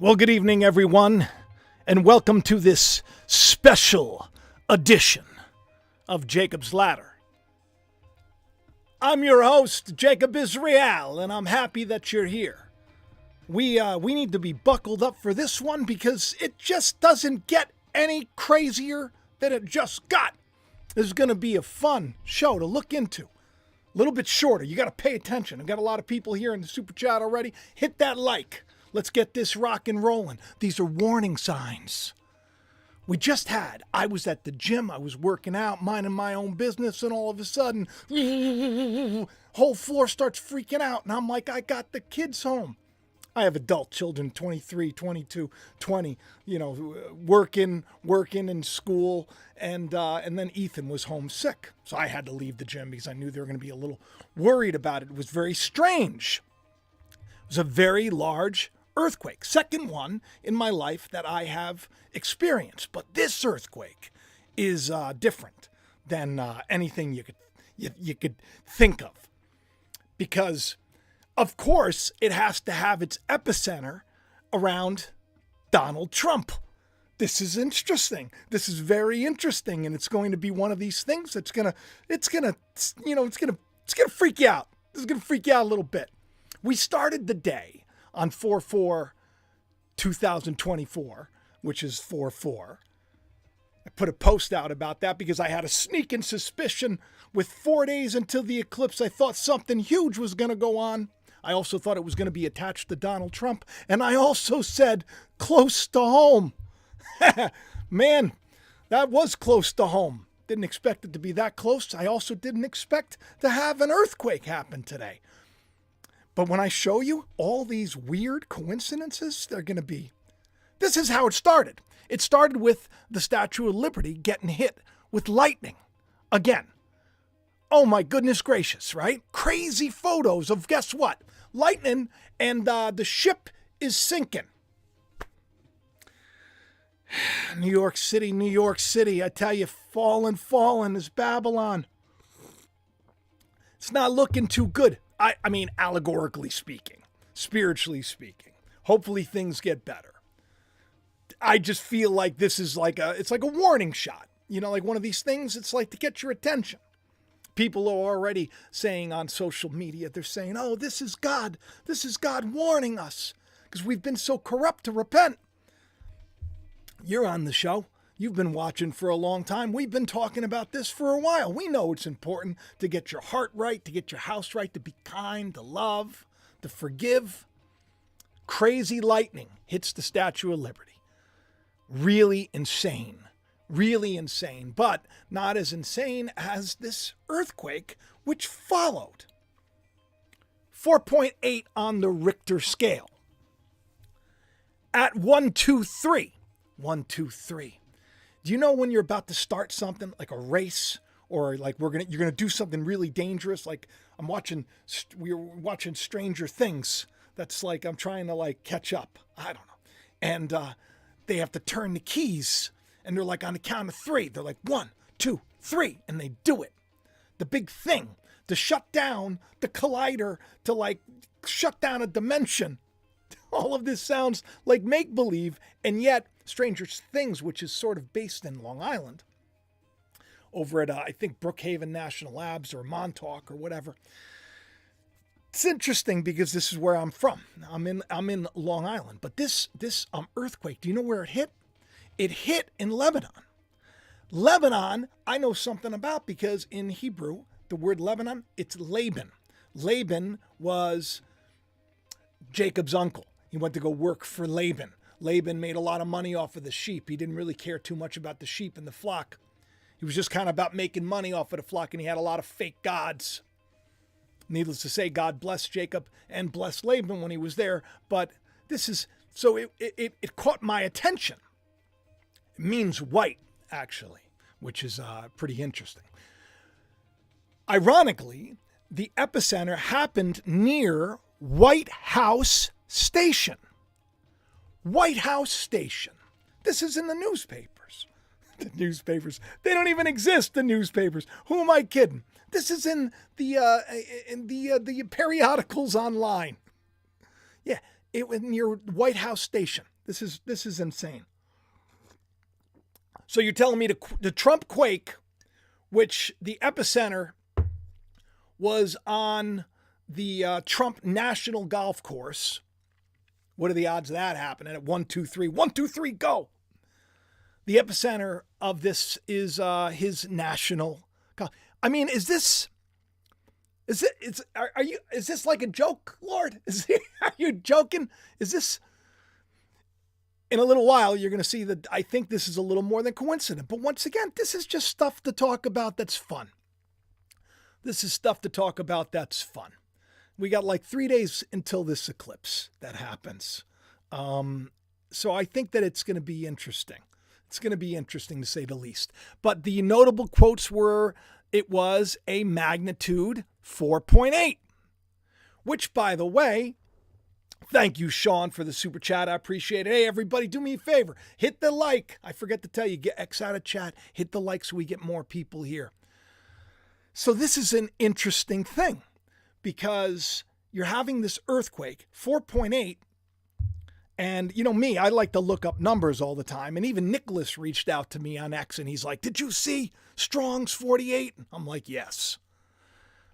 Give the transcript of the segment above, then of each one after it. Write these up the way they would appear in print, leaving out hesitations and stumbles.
Well, good evening, everyone, and welcome to this special edition of Jacob's Ladder. I'm your host, Jacob Israel, and I'm happy that you're here. We need to be buckled up for this one because it just doesn't get any crazier than it just got. This is going to be a fun show to look into. A little bit shorter. You got to pay attention. I've got a lot of people here in the super chat already. Hit that like. Let's get this rock and rolling. These are warning signs. I was at the gym, I was working out, minding my own business, and all of a sudden, whole floor starts freaking out, and I'm like, I got the kids home. I have adult children, 23, 22, 20, working in school, and then Ethan was homesick. So I had to leave the gym because I knew they were going to be a little worried about it. It was very strange. It was a very large earthquake, second one in my life that I have experienced. But this earthquake is different than anything you could think of, because, of course, it has to have its epicenter around Donald Trump. This is interesting. This is very interesting, and it's going to be one of these things that's gonna freak you out. This is gonna freak you out a little bit. We started the day on 4/4/2024, which is 4/4. I put a post out about that because I had a sneaking suspicion with 4 days until the eclipse. I thought something huge was going to go on. I also thought it was going to be attached to Donald Trump. And I also said close to home. Man, that was close to home. Didn't expect it to be that close. I also didn't expect to have an earthquake happen today. But when I show you all these weird coincidences, this is how it started. It started with the Statue of Liberty getting hit with lightning again. Oh my goodness gracious, right? Crazy photos of, guess what? Lightning, and the ship is sinking. New York City, I tell you, fallen is Babylon. It's not looking too good. I mean, allegorically speaking, spiritually speaking. Hopefully things get better. I just feel like this is it's like a warning shot. Like one of these things, it's like to get your attention. People are already saying on social media, they're saying, oh, this is God. This is God warning us because we've been so corrupt to repent. You're on the show. You've been watching for a long time. We've been talking about this for a while. We know it's important to get your heart right, to get your house right, to be kind, to love, to forgive. Crazy lightning hits the Statue of Liberty. Really insane, but not as insane as this earthquake, which followed. 4.8 on the Richter scale. At 1, 2, 3. 1, 2, 3. Do you know when you're about to start something like a race, or like you're gonna do something really dangerous? Like we're watching Stranger Things. That's like I'm trying to catch up. I don't know, and they have to turn the keys, and they're like on the count of 3. They're like 1, 2, 3, and they do it. The big thing to shut down the collider, to shut down a dimension. All of this sounds like make-believe, and yet Stranger Things, which is sort of based in Long Island, over at, I think, Brookhaven National Labs or Montauk or whatever. It's interesting because this is where I'm from. I'm in Long Island. But this earthquake, do you know where it hit? It hit in Lebanon. Lebanon, I know something about because in Hebrew, the word Lebanon, it's Laban. Laban was Jacob's uncle. He went to go work for Laban. Laban made a lot of money off of the sheep. He didn't really care too much about the sheep and the flock. He was just kind of about making money off of the flock, and he had a lot of fake gods. Needless to say, God blessed Jacob and blessed Laban when he was there. But it caught my attention. It means white, actually, which is pretty interesting. Ironically, the epicenter happened near White House Station. White House Station. This is in the newspapers. The newspapers. They don't even exist, the newspapers. Who am I kidding? This is in the periodicals online. Yeah, it was near White House Station. This is insane. So you're telling me the Trump quake, which the epicenter was on the Trump National Golf Course. What are the odds of that happening at 1, 2, 3? 1, 2, 3, go. The epicenter of this is his national. I mean, is this like a joke, Lord? Are you joking? Is this? In a little while, you're going to see that I think this is a little more than coincident. But once again, this is just stuff to talk about that's fun. This is stuff to talk about that's fun. We got like 3 days until this eclipse that happens. So I think that it's going to be interesting. It's going to be interesting to say the least. But the notable quotes were, it was a magnitude 4.8, which, by the way, thank you, Sean, for the super chat. I appreciate it. Hey, everybody, do me a favor. Hit the like. I forget to tell you, get X out of chat. Hit the like so we get more people here. So this is an interesting thing because you're having this earthquake, 4.8. And you know me, I like to look up numbers all the time. And even Nicholas reached out to me on X and he's like, did you see Strong's 48? I'm like, yes.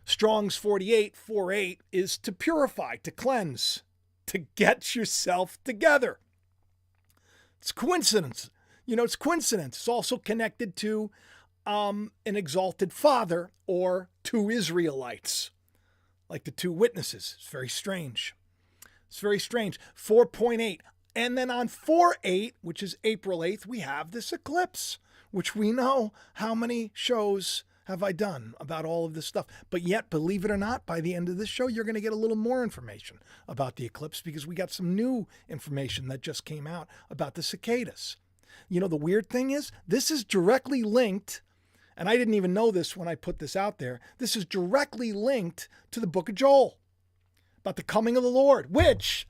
Strong's 48, 48 is to purify, to cleanse, to get yourself together. It's coincidence. It's coincidence. It's also connected to an exalted father or two Israelites, like the two witnesses. It's very strange. It's very strange. 4.8. And then on 4/8, which is April 8th, we have this eclipse, which we know how many shows have I done about all of this stuff. But yet, believe it or not, by the end of this show, you're going to get a little more information about the eclipse because we got some new information that just came out about the cicadas. The weird thing is, this is directly linked, and I didn't even know this when I put this out there, this is directly linked to the book of Joel, about the coming of the Lord, which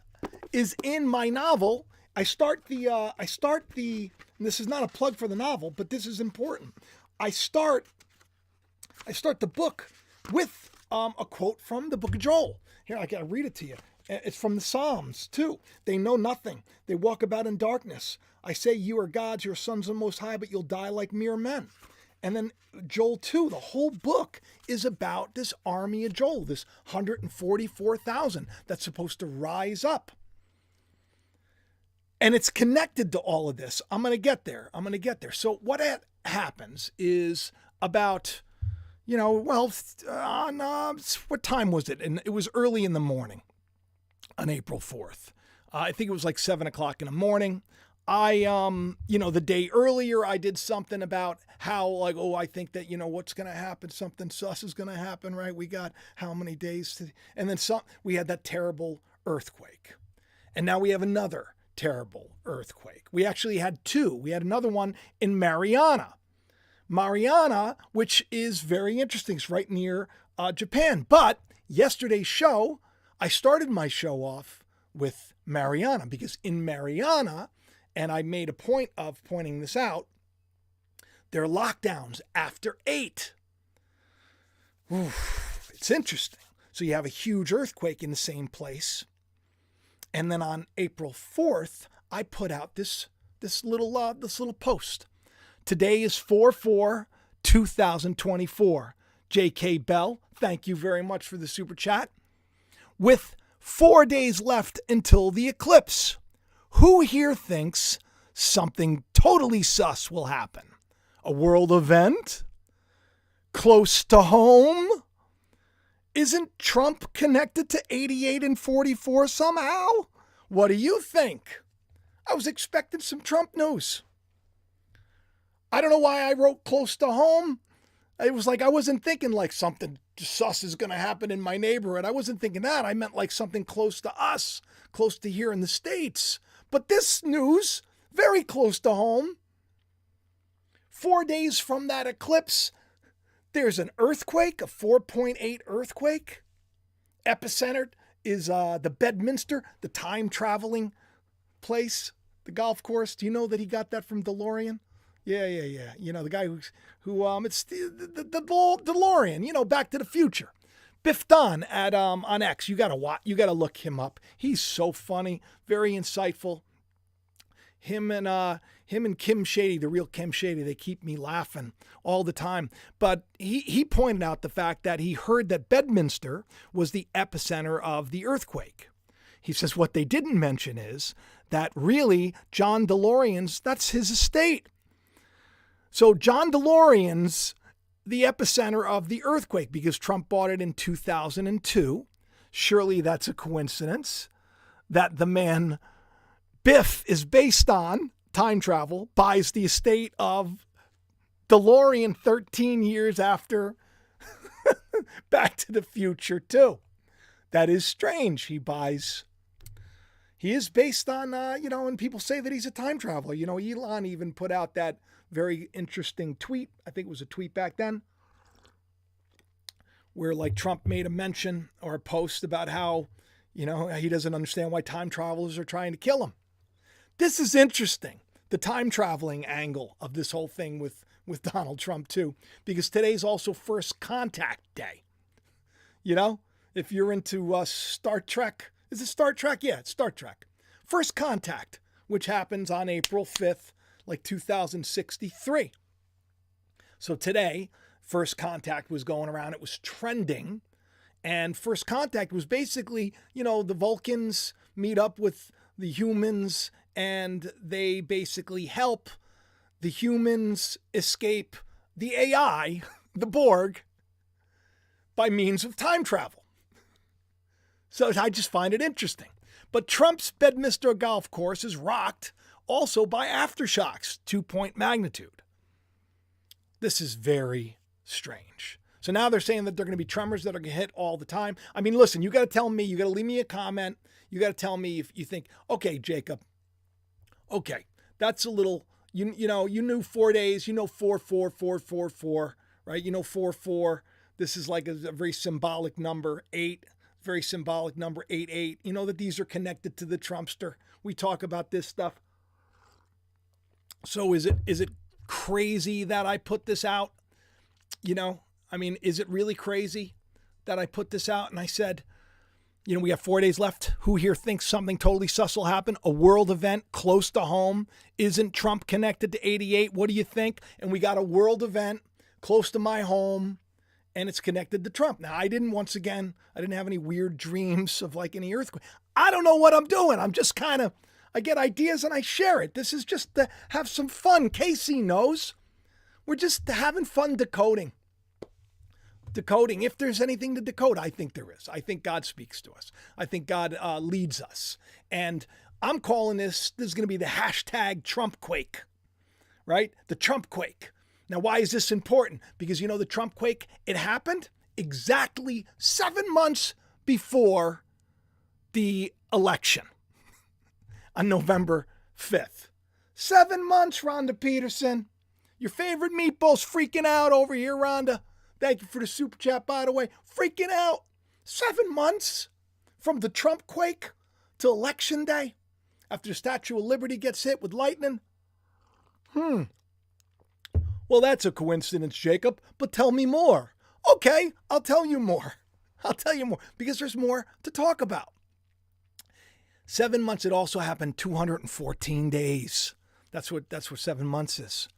is in my novel. I start the, and this is not a plug for the novel, but this is important. I start the book with a quote from the book of Joel. Here, I gotta read it to you. It's from the Psalms, too. They know nothing. They walk about in darkness. I say you are gods, you're sons of the Most High, but you'll die like mere men. And then Joel 2, the whole book is about this army of Joel, this 144,000 that's supposed to rise up. And it's connected to all of this. I'm going to get there. So what happens is about, what time was it? And it was early in the morning on April 4th. I think it was like 7 o'clock in the morning. The day earlier, I did something about how, I think that, what's going to happen, something sus is going to happen, right? We got how many days and then we had that terrible earthquake. And now we have another terrible earthquake. We actually had two. We had another one in Mariana, which is very interesting. It's right near Japan. But yesterday's show, I started my show off with Mariana because in Mariana, and I made a point of pointing this out, there are lockdowns after 8. Oof, it's interesting. So you have a huge earthquake in the same place. And then on April 4th, I put out this little post. Today is 4/4/2024. J.K. Bell, thank you very much for the super chat. With 4 days left until the eclipse, who here thinks something totally sus will happen? A world event? Close to home? Isn't Trump connected to 88 and 44 somehow? What do you think? I was expecting some Trump news. I don't know why I wrote close to home. It was like I wasn't thinking like something sus is going to happen in my neighborhood. I wasn't thinking that. I meant like something close to us, close to here in the States. But this news, very close to home. 4 days from that eclipse, there's an earthquake, a 4.8 earthquake. Epicenter is the Bedminster, the time-traveling place, the golf course. Do you know that he got that from DeLorean? Yeah. The guy who it's the DeLorean, Back to the Future. Biff Dunn at on X. You gotta look him up. He's so funny, very insightful. Him and Kim Shady, the real Kim Shady, they keep me laughing all the time. But he pointed out the fact that he heard that Bedminster was the epicenter of the earthquake. He says what they didn't mention is that really John DeLorean's, that's his estate. So John DeLorean's the epicenter of the earthquake because Trump bought it in 2002. Surely that's a coincidence that the man Biff is based on, time travel, buys the estate of DeLorean 13 years after Back to the Future 2. That is strange. He is based on, and people say that he's a time traveler. Elon even put out that very interesting tweet. I think it was a tweet back then where like Trump made a mention or a post about how, he doesn't understand why time travelers are trying to kill him. This is interesting, the time traveling angle of this whole thing with Donald Trump too, because today's also First Contact Day. If you're into Star Trek, is it Star Trek? Yeah, it's Star Trek. First Contact, which happens on April 5th, like 2063. So today, First Contact was going around. It was trending. And First Contact was basically, the Vulcans meet up with the humans and they basically help the humans escape the AI, the Borg, by means of time travel. So I just find it interesting. But Trump's Bedminster golf course is rocked also by aftershocks, 2-point magnitude. This is very strange. So now they're saying that they're going to be tremors that are going to hit all the time. I mean, listen, you got to tell me, you got to leave me a comment. You got to tell me if you think, okay, Jacob, okay, that's a little, you knew 4 days, 4, 4, 4, 4, 4, right? 4, 4. This is like a very symbolic number, 8, very symbolic number, 8, 8. That these are connected to the Trumpster. We talk about this stuff. So is it crazy that I put this out? Is it really crazy that I put this out? And I said, we have 4 days left. Who here thinks something totally sus will happen? A world event close to home. Isn't Trump connected to 88? What do you think? And we got a world event close to my home and it's connected to Trump. Now, I didn't have any weird dreams of like any earthquake. I don't know what I'm doing. I'm just I get ideas and I share it. This is just to have some fun. Casey knows. We're just having fun decoding. If there's anything to decode, I think there is. I think God speaks to us. I think God leads us. And I'm calling this is going to be the hashtag Trump quake, right? The Trump quake. Now, why is this important? Because the Trump quake, it happened exactly 7 months before the election on November 5th. 7 months, Rhonda Peterson. Your favorite meatball's freaking out over here, Rhonda. Thank you for the super chat, by the way. Freaking out. 7 months from the Trump quake to Election Day after the Statue of Liberty gets hit with lightning. Well, that's a coincidence, Jacob, but tell me more. Okay, I'll tell you more. Because there's more to talk about. 7 months, it also happened 214 days. That's what 7 months is.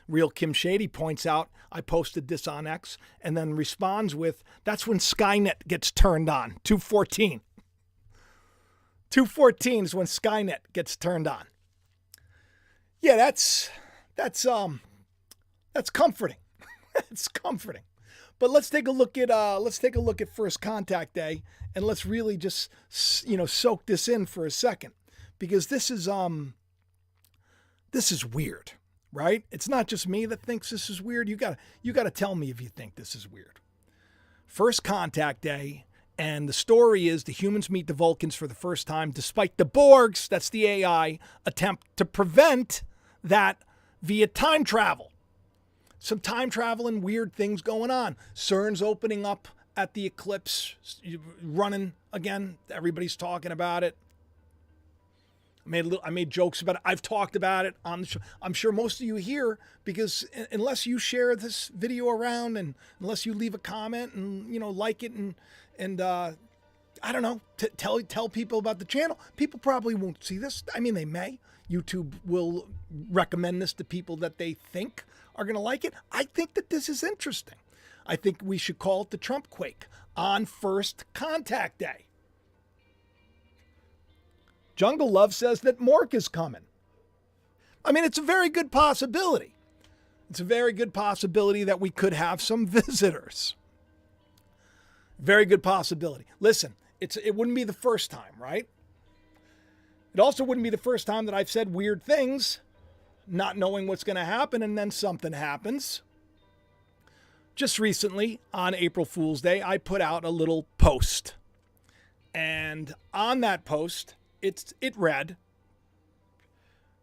Real Kim Shady points out, I posted this on X, and then responds with, that's when Skynet gets turned on, 214. 214 is when Skynet gets turned on. Yeah, that's comforting. It's comforting. But let's take a look at First Contact Day, and let's really just soak this in for a second, because this is weird. Right? It's not just me that thinks this is weird. You got to tell me if you think this is weird. First Contact Day, and the story is the humans meet the Vulcans for the first time, despite the Borgs, that's the AI, attempt to prevent that via time travel. Some time travel and weird things going on. CERN's opening up at the eclipse, running again. Everybody's talking about it. I made jokes about it. I've talked about it on the show. I'm sure most of you here, because unless you share this video around and unless you leave a comment and like it and I don't know, tell people about the channel, people probably won't see this. I mean, they may. YouTube will recommend this to people that they think are going to like it. I think that this is interesting. I think we should call it the Trump quake on First Contact Day. Jungle Love says that Mork is coming. I mean, it's a very good possibility. It's a very good possibility that we could have some visitors. Very good possibility. Listen, it wouldn't be the first time, right? It also wouldn't be the first time that I've said weird things, not knowing what's going to happen, and then something happens. Just recently, on April Fool's Day, I put out a little post. And on that post, it read,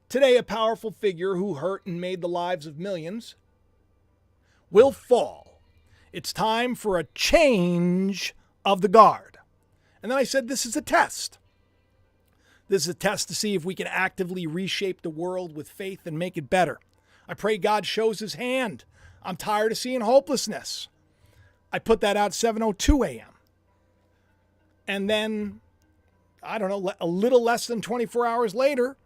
"Today, a powerful figure who hurt and made the lives of millions will fall. It's time for a change of the guard." And then I said, this is a test. This is a test to see if we can actively reshape the world with faith and make it better. I pray God shows his hand. I'm tired of seeing hopelessness. I put that out 7:02 a.m. And then, I don't know, a little less than 24 hours later,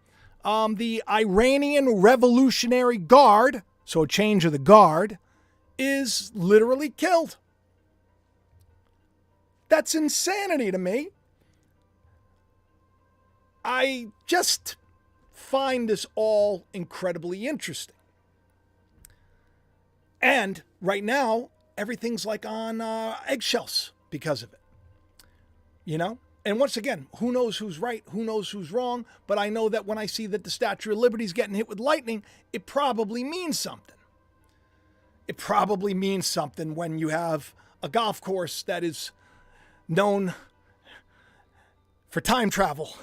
the Iranian Revolutionary Guard, so a change of the guard, is literally killed. That's insanity to me. I just find this all incredibly interesting. And right now, everything's like on eggshells because of it. And once again, who knows who's right, who knows who's wrong, but I know that when I see that the Statue of Liberty is getting hit with lightning, it probably means something. It probably means something when you have a golf course that is known for time travel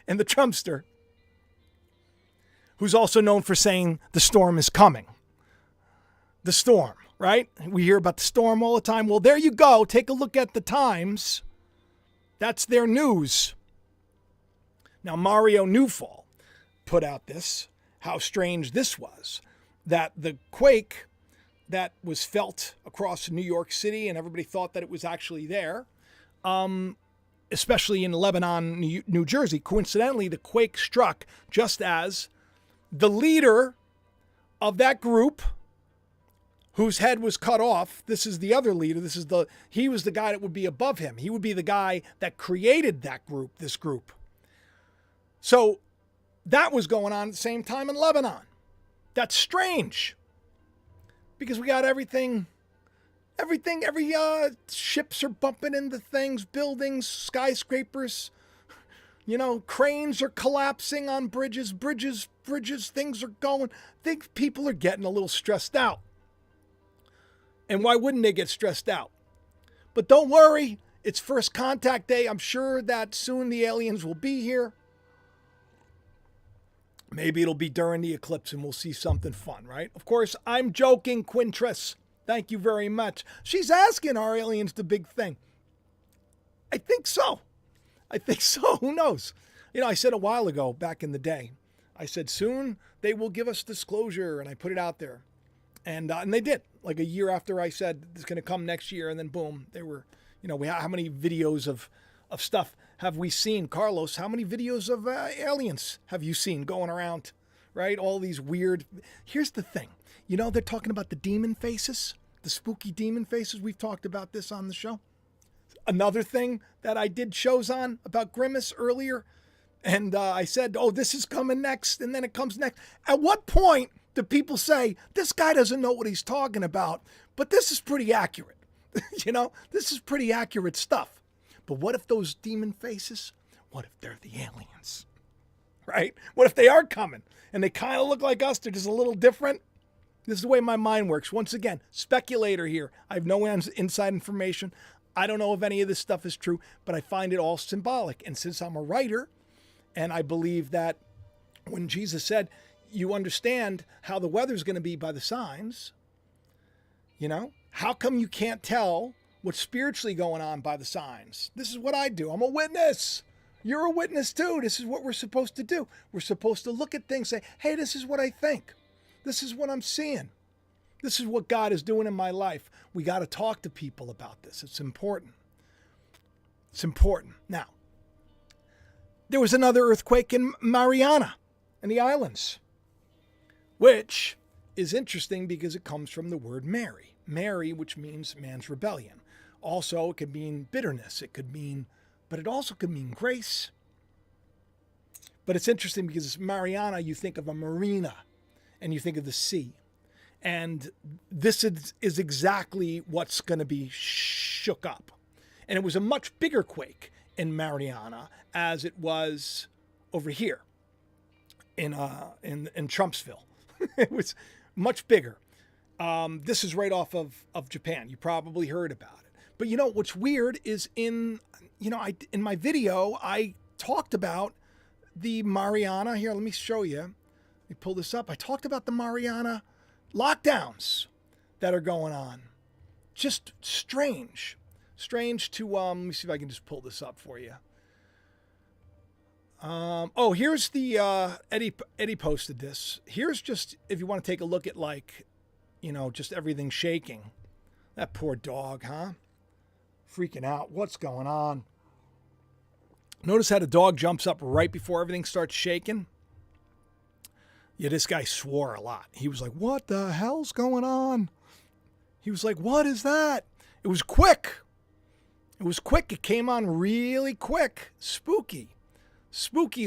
and the Trumpster, who's also known for saying the storm is coming. The storm, right? We hear about the storm all the time. Well, there you go. Take a look at the Times. That's their news. Now, Mario Newfall put out this, how strange this was, that the quake that was felt across New York City, and everybody thought that it was actually there, especially in Lebanon, New Jersey. Coincidentally, the quake struck just as the leader of that group, whose head was cut off. This is the other leader. He was the guy that would be above him. He would be the guy that created this group. So that was going on at the same time in Lebanon. That's strange. Because we got every ships are bumping into things, buildings, skyscrapers, cranes are collapsing on bridges, things are going. I think people are getting a little stressed out. And why wouldn't they get stressed out? But don't worry, it's First Contact Day. I'm sure that soon the aliens will be here. Maybe it'll be during the eclipse and we'll see something fun, right? Of course, I'm joking, Quintress. Thank you very much. She's asking, are aliens the big thing? I think so. Who knows? I said a while ago, back in the day, I said soon they will give us disclosure, and I put it out there. And they did. Like a year after I said it's going to come next year, and then boom, they were, how many videos of stuff have we seen? Carlos, how many videos of aliens have you seen going around, right? All these weird. Here's the thing. They're talking about the demon faces, the spooky demon faces. We've talked about this on the show. Another thing that I did shows on about Grimace earlier, and I said, oh, this is coming next, and then it comes next. At what point do people say, this guy doesn't know what he's talking about, but this is pretty accurate? This is pretty accurate stuff. But what if those demon faces, what if they're the aliens, right? What if they are coming and they kind of look like us? They're just a little different. This is the way my mind works. Once again, speculator here. I have no inside information. I don't know if any of this stuff is true, but I find it all symbolic. And since I'm a writer, and I believe that when Jesus said, you understand how the weather's going to be by the signs, how come you can't tell what's spiritually going on by the signs? This is what I do. I'm a witness, You're a witness too. This is what we're supposed to do. We're supposed to look at things, say, hey, this is what I think. This is what I'm seeing. This is what God is doing in my life. We got to talk to people about this. It's important. It's important. Now, there was another earthquake in Mariana in the islands, which is interesting because it comes from the word Mary. Mary, which means man's rebellion. Also, it could mean bitterness. It could mean, but it also could mean grace. But it's interesting because it's Mariana, you think of a marina and you think of the sea. And this is exactly what's going to be shook up. And it was a much bigger quake in Mariana as it was over here in Trumpsville. It was much bigger. This is right off of Japan. You probably heard about it. But you know what's weird is in my video I talked about the Mariana. Here, let me show you. Let me pull this up. I talked about the Mariana lockdowns that are going on. Just strange to let me see if I can just pull this up for you. Oh, here's the Eddie posted this. Here's just if you want to take a look at, like, just everything shaking. That poor dog, huh? Freaking out. What's going on? Notice how the dog jumps up right before everything starts shaking? Yeah, this guy swore a lot. He was like, what the hell's going on? He was like, what is that? It was quick. It was quick. It came on really quick. Spooky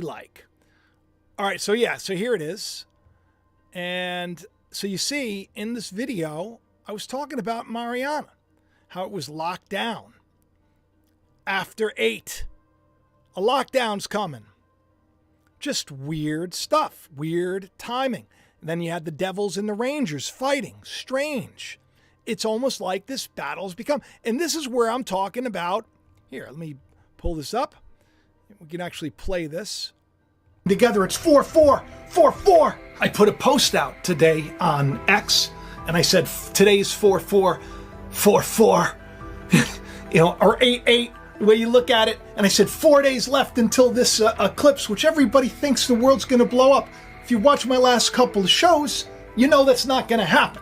like. All right, so yeah, so here it is. And so you see in this video, I was talking about Mariana, how it was locked down. After 8, a lockdown's coming. Just weird stuff, weird timing. And then you had the Devils and the Rangers fighting. Strange. It's almost like this battle's become, and this is where I'm talking about. Here, let me pull this up. We can actually play this. Together, it's 4-4, 4-4. I put a post out today on X, and I said, today's 4-4, 4-4, or 8-8. The way you look at it, and I said 4 days left until this eclipse, which everybody thinks the world's going to blow up. If you watch my last couple of shows, you know that's not going to happen.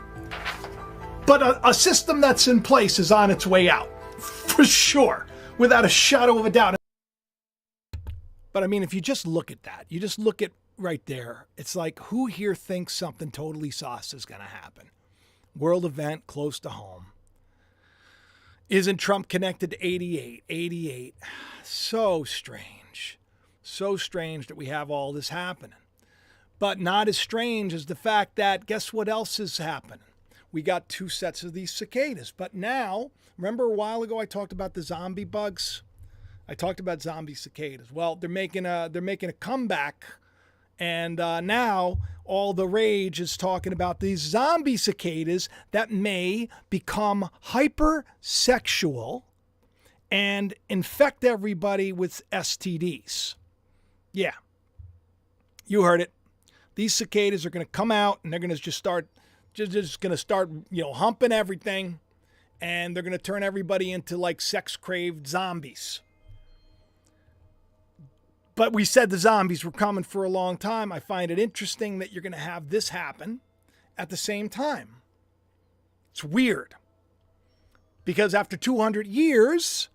But a system that's in place is on its way out, for sure, without a shadow of a doubt. But I mean, if you just look at that, you just look at right there, it's like, who here thinks something totally sauce is going to happen? World event close to home. Isn't Trump connected to 88? 88. So strange. So strange that we have all this happening. But not as strange as the fact that, guess what else is happening? We got 2 sets of these cicadas. But now, remember a while ago I talked about the zombie bugs? I talked about zombie cicadas. Well, they're making a comeback. And now all the rage is talking about these zombie cicadas that may become hypersexual and infect everybody with STDs. Yeah, you heard it. These cicadas are going to come out and they're going to just start humping everything, and they're going to turn everybody into like sex-craved zombies. But we said the zombies were coming for a long time. I find it interesting that you're going to have this happen at the same time. It's weird. Because after 200 years,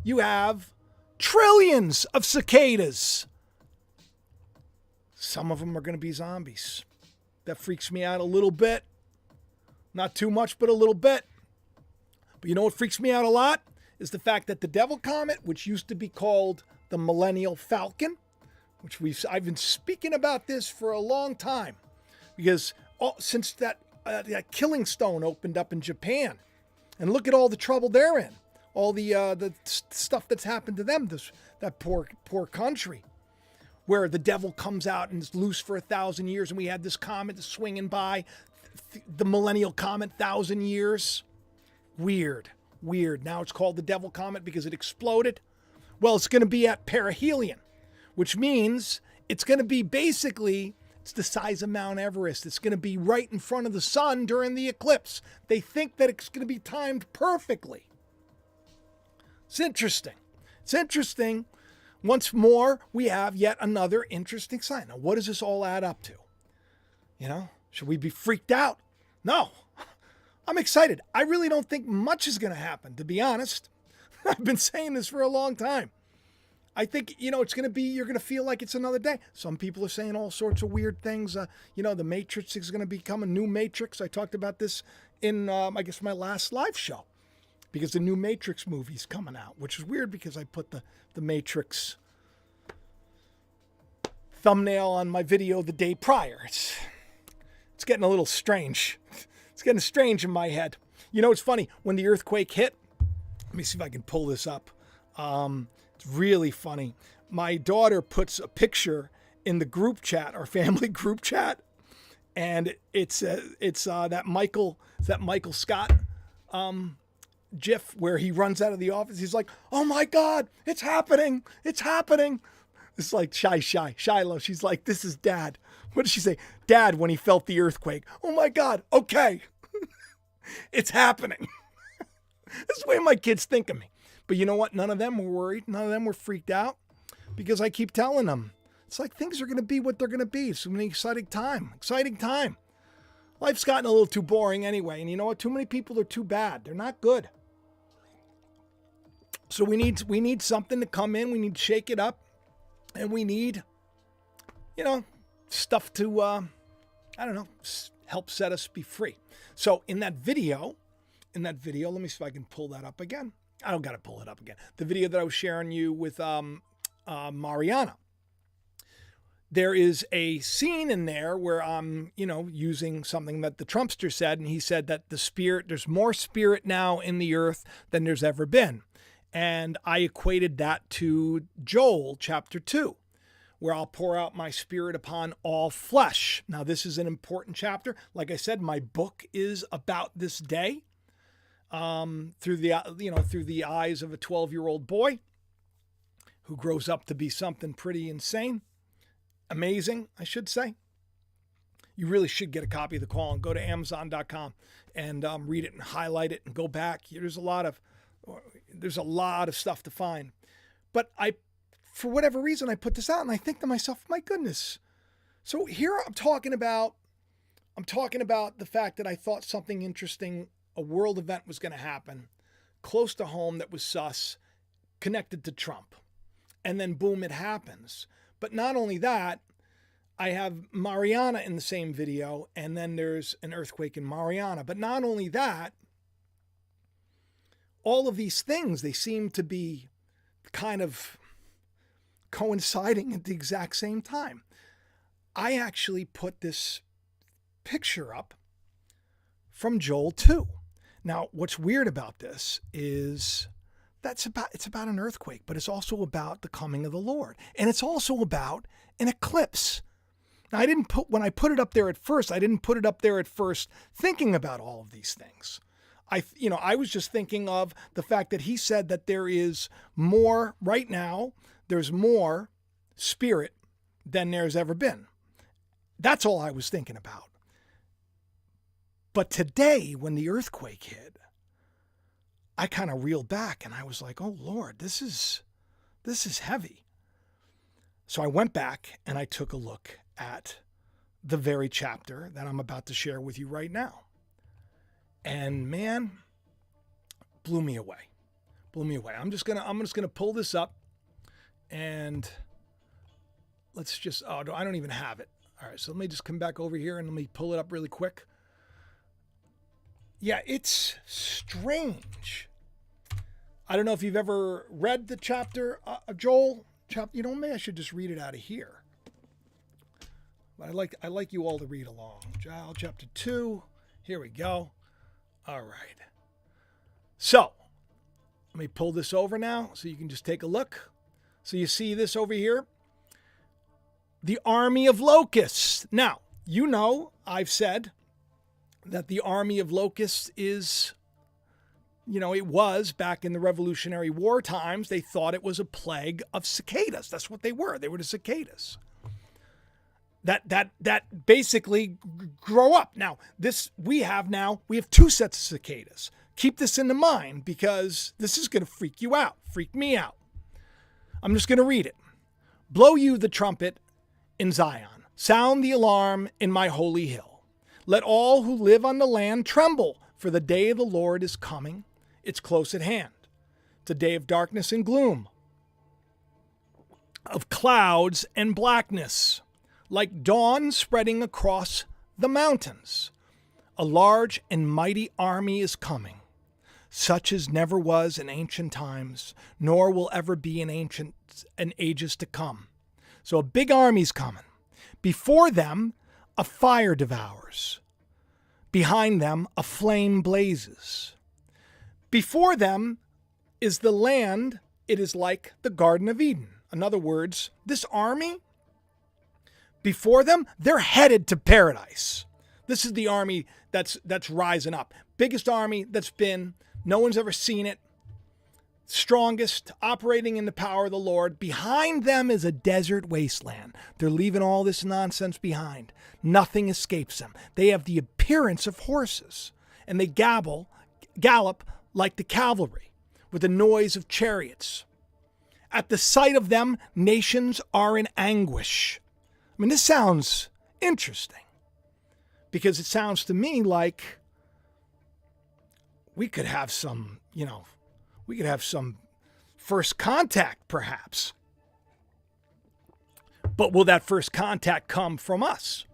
you have trillions of cicadas. Some of them are going to be zombies. That freaks me out a little bit. Not too much, but a little bit. But you know what freaks me out a lot? Is the fact that the Devil Comet, which used to be called the Millennial Falcon, which I've been speaking about this for a long time, because since that killing stone opened up in Japan, and look at all the trouble they're in, all the stuff that's happened to them, that poor country, where the devil comes out and is loose for 1,000 years, and we had this comet swinging by, the Millennial Comet, 1,000 years. Weird. Now it's called the Devil Comet because it exploded. Well, it's going to be at perihelion, which means it's going to be basically, it's the size of Mount Everest. It's going to be right in front of the sun during the eclipse. They think that it's going to be timed perfectly. It's interesting. Once more, we have yet another interesting sign. Now, what does this all add up to? Should we be freaked out? No. I'm excited. I really don't think much is going to happen, to be honest. I've been saying this for a long time. I think, it's going to be, you're going to feel like it's another day. Some people are saying all sorts of weird things. The Matrix is going to become a new Matrix. I talked about this in, I guess, my last live show, because the new Matrix movie's coming out, which is weird because I put the Matrix thumbnail on my video the day prior. It's getting a little strange. It's getting strange in my head. It's funny. When the earthquake hit, let me see if I can pull this up. It's really funny. My daughter puts a picture in the group chat, our family group chat, and it's that Michael Scott GIF where he runs out of the office. He's like, "Oh my God, it's happening! It's happening!" It's like Shiloh. She's like, "This is Dad." What did she say? Dad, when he felt the earthquake. Oh my God. Okay. It's happening. That's the way my kids think of me. But you know what? None of them were worried. None of them were freaked out, because I keep telling them, it's like things are going to be what they're going to be. It's an exciting time. Exciting time. Life's gotten a little too boring anyway. And you know what? Too many people are too bad. They're not good. So we need something to come in. We need to shake it up. And we need, stuff to, help set us be free. So in that video, let me see if I can pull that up again. I don't got to pull it up again. The video that I was sharing you with Mariana. There is a scene in there where I'm, using something that the Trumpster said, and he said that there's more spirit now in the earth than there's ever been. And I equated that to Joel chapter 2, where I'll pour out my spirit upon all flesh. Now, this is an important chapter. Like I said, my book is about this day, through the eyes of a 12-year-old boy who grows up to be something pretty insane. Amazing, I should say. You really should get a copy of the call and go to Amazon.com and read it and highlight it and go back. There's a lot of stuff to find. But for whatever reason, I put this out and I think to myself, my goodness. So here I'm talking about the fact that I thought something interesting, a world event was going to happen close to home that was sus, connected to Trump. And then boom, it happens. But not only that, I have Mariana in the same video, and then there's an earthquake in Mariana. But not only that, all of these things, they seem to be kind of coinciding at the exact same time. I actually put this picture up from Joel 2. Now, what's weird about this is it's about an earthquake, but it's also about the coming of the Lord. And it's also about an eclipse. Now, when I put it up there at first, I didn't put it up there at first thinking about all of these things. I was just thinking of the fact that he said that there is more right now, there's more spirit than there's ever been. That's all I was thinking about. But today, when the earthquake hit, I kind of reeled back and I was like, oh Lord, this is heavy. So I went back and I took a look at the very chapter that I'm about to share with you right now. And man, blew me away. I'm just gonna pull this up and let's just, I don't even have it. All right, so let me just come back over here and let me pull it up really quick. Yeah, it's strange. I don't know if you've ever read the chapter of Joel. Maybe I should just read it out of here. But I like you all to read along. Joel chapter 2. Here we go. All right. So, let me pull this over now so you can just take a look. So you see this over here? The army of locusts. Now, I've said that the army of locusts is, it was back in the Revolutionary War times, they thought it was a plague of cicadas. That's what they were. They were the cicadas. That basically grow up. Now, we have 2 sets of cicadas. Keep this in mind because this is going to freak you out, freak me out. I'm just going to read it. Blow you the trumpet in Zion. Sound the alarm in my holy hill. Let all who live on the land tremble, for the day of the Lord is coming. It's close at hand. It's a day of darkness and gloom, of clouds and blackness, like dawn spreading across the mountains. A large and mighty army is coming, such as never was in ancient times, nor will ever be in ages to come. So a big army's coming. Before them, a fire devours. Behind them, a flame blazes. Before them is the land. It is like the Garden of Eden. In other words, this army, before them, they're headed to paradise. This is the army that's rising up. Biggest army that's been. No one's ever seen it. Strongest, operating in the power of the Lord. Behind them is a desert wasteland. They're leaving all this nonsense behind. Nothing escapes them. They have the appearance of horses, and they gallop like the cavalry, with the noise of chariots. At the sight of them, nations are in anguish. I mean, this sounds interesting, because it sounds to me like we could have some, we could have some first contact, perhaps. But will that first contact come from us?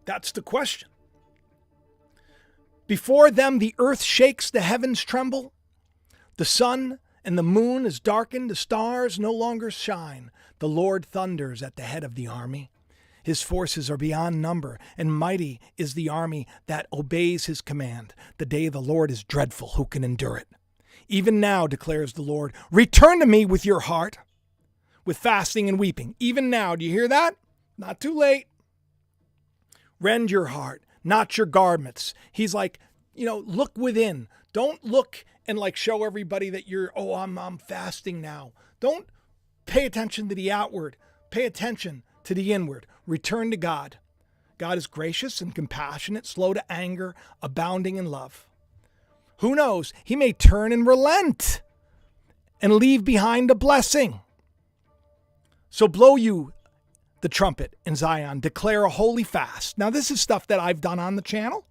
That's the question. Before them, the earth shakes, the heavens tremble. The sun and the moon is darkened, the stars no longer shine. The Lord thunders at the head of the army. His forces are beyond number, and mighty is the army that obeys his command. The day of the Lord is dreadful. Who can endure it? Even now, declares the Lord, return to me with your heart, with fasting and weeping. Even now, do you hear that? Not too late. Rend your heart, not your garments. He's like, look within. Don't look and show everybody that I'm fasting now. Don't pay attention to the outward. Pay attention to the inward. Return to God. God is gracious and compassionate, slow to anger, abounding in love. Who knows? He may turn and relent and leave behind a blessing. So blow you the trumpet in Zion. Declare a holy fast. Now, this is stuff that I've done on the channel.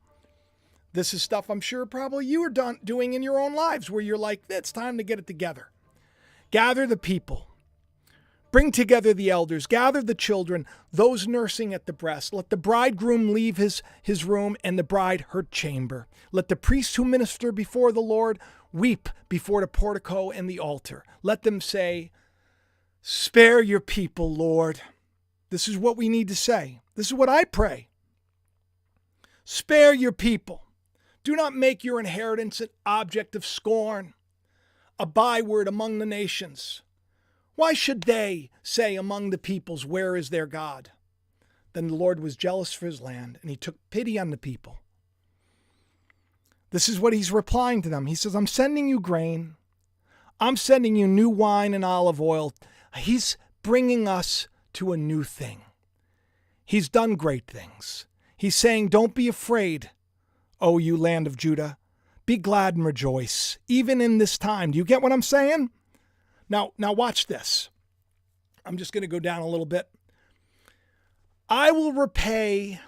This is stuff I'm sure probably you are doing in your own lives, where you're like, it's time to get it together. Gather the people. Bring together the elders, gather the children, those nursing at the breast. Let the bridegroom leave his room and the bride her chamber. Let the priests who minister before the Lord weep before the portico and the altar. Let them say, spare your people, Lord. This is what we need to say. This is what I pray. Spare your people. Do not make your inheritance an object of scorn, a byword among the nations. Why should they say among the peoples, where is their God? Then the Lord was jealous for his land, and he took pity on the people. This is what he's replying to them. He says, I'm sending you grain. I'm sending you new wine and olive oil. He's bringing us to a new thing. He's done great things. He's saying, don't be afraid, O you land of Judah. Be glad and rejoice, even in this time. Do you get what I'm saying? Now watch this. I'm just going to go down a little bit. I will repay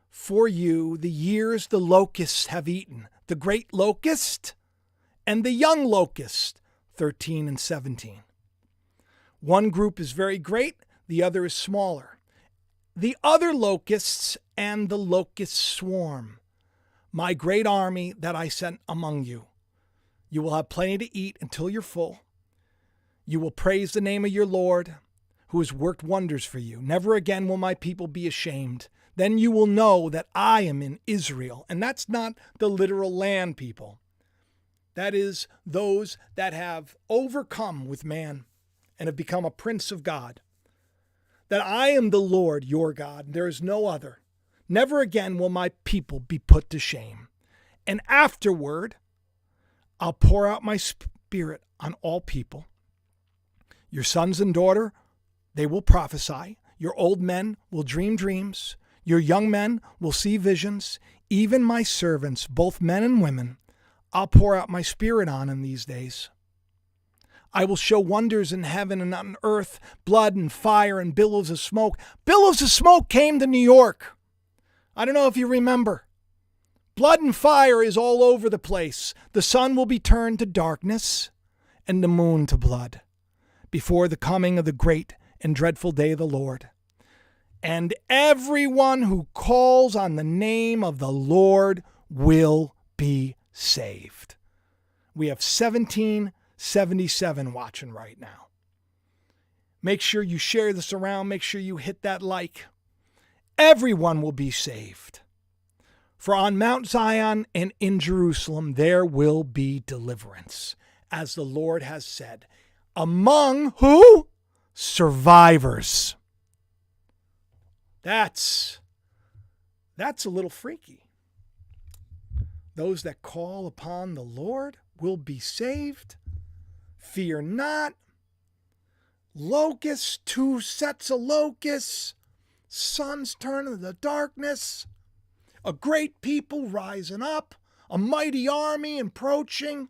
for you the years the locusts have eaten, the great locust and the young locust, 13 and 17. One group is very great, the other is smaller. The other locusts and the locust swarm, my great army that I sent among you. You will have plenty to eat until you're full. You will praise the name of your Lord, who has worked wonders for you. Never again will my people be ashamed. Then you will know that I am in Israel. And that's not the literal land people. That is those that have overcome with man and have become a prince of God. That I am the Lord your God. There is no other. Never again will my people be put to shame. And afterward, I'll pour out my spirit on all people. Your sons and daughter, they will prophesy. Your old men will dream dreams. Your young men will see visions. Even my servants, both men and women, I'll pour out my spirit on in these days. I will show wonders in heaven and on earth, blood and fire and billows of smoke. Billows of smoke came to New York. I don't know if you remember. Blood and fire is all over the place. The sun will be turned to darkness and the moon to blood before the coming of the great and dreadful day of the Lord. And everyone who calls on the name of the Lord will be saved. We have 1777 watching right now. Make sure you share this around. Make sure you hit that like. Everyone will be saved. For on Mount Zion and in Jerusalem there will be deliverance, as the Lord has said. Among who? Survivors. That's a little freaky. Those that call upon the Lord will be saved. Fear not. Locusts, 2 sets of locusts. Sun's turning to darkness. A great people rising up. A mighty army approaching.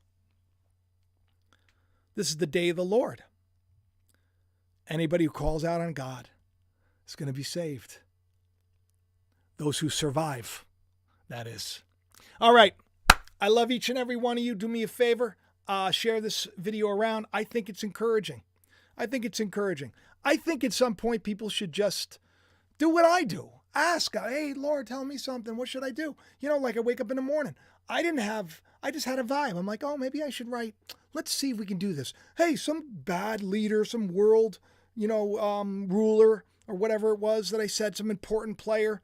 This is the day of the Lord. Anybody who calls out on God is going to be saved. Those who survive, that is. All right. I love each and every one of you. Do me a favor. Share this video around. I think it's encouraging. I think at some point people should just do what I do. Ask God, hey, Lord, tell me something. What should I do? Like I wake up in the morning. I just had a vibe. I'm like, oh, maybe I should write. Let's see if we can do this. Hey, some bad leader, some world, ruler or whatever it was that I said, some important player.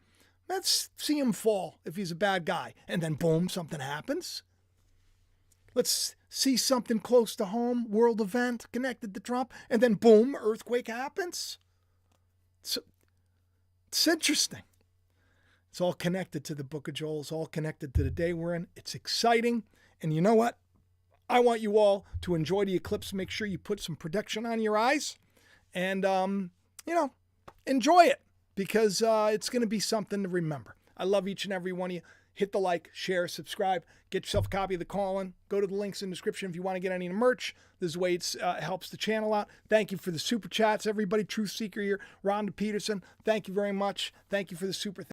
Let's see him fall if he's a bad guy. And then boom, something happens. Let's see something close to home, world event connected to Trump. And then boom, earthquake happens. So it's interesting. It's all connected to the book of Joel. It's all connected to the day we're in. It's exciting. And you know what? I want you all to enjoy the eclipse. Make sure you put some protection on your eyes and, enjoy it because it's going to be something to remember. I love each and every one of you. Hit the like, share, subscribe. Get yourself a copy of The Call-In. Go to the links in the description if you want to get any merch. This is the way it helps the channel out. Thank you for the super chats, everybody. Truth Seeker here. Rhonda Peterson, thank you very much. Thank you for the super